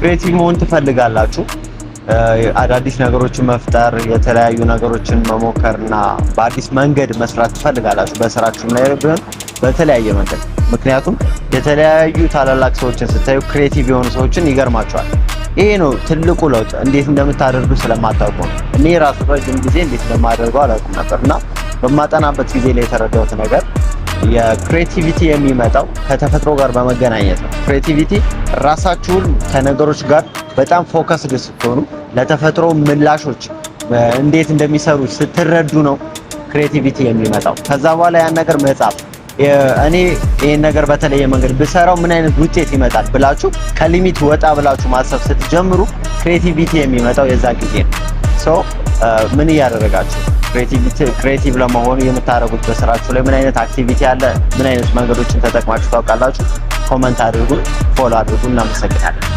ክሬቲቭ መሆን ትፈልጋላችሁ አዳዲስ ነገሮችን መፍጠር የተለያዩ ነገሮችን መሞከርና በአዲስ መንገድ መስራት ትፈልጋላችሁ በስራችሁ ላይ ቢሆን በተለያየ መንገድ ምክንያቱም የተለያዩ ታላላቅ ሰዎችን ስታዩ ክሬቲቭ የሆኑ ሰዎችን ይገርማቸዋል ይሄ ነው ትልቁ ለውጥ እንዴት እንደምታደርጉ ስለማታውቁ እኔ ራሱ ረጅም ጊዜ እንዴት እንደማደርገው አላውቅም ነበርና በማጠናበት ጊዜ ላይ የተረዳሁት ነገር የክሬቲቪቲ የሚመጣው ከተፈጥሮ ጋር በመገናኘት ነው ክሬቲቪቲ ራሳችሁን ከነገሮች ጋር በጣም ፎከስድ ስትሆኑ ለተፈጥሮ ምላሾች እንዴት እንደሚሰሩ ስትረዱ ነው ክሬቲቪቲ የሚመጣው ከዛ በኋላ ያን ነገር መጻፍ እኔ ይሄን ነገር በተለየ መንገድ ብሰራው ምን አይነት ውጤት ይመጣል ብላችሁ ከሊሚት ወጣ ብላችሁ ማሰብ ስትጀምሩ ክሬቲቪቲ የሚመጣው የዛ ጊዜ ነው ሶ ምን ያደረጋችሁ ክሬቲቭ ለመሆኑ የምታረጉት በስራችሁ ላይ ምን አይነት አክቲቪቲ አለ ምን አይነት መንገዶችን ተጠቅማችሁ ታውቃላችሁ ኮሜንት አድርጉ ፎሎ አድርጉ እናመሰግናለን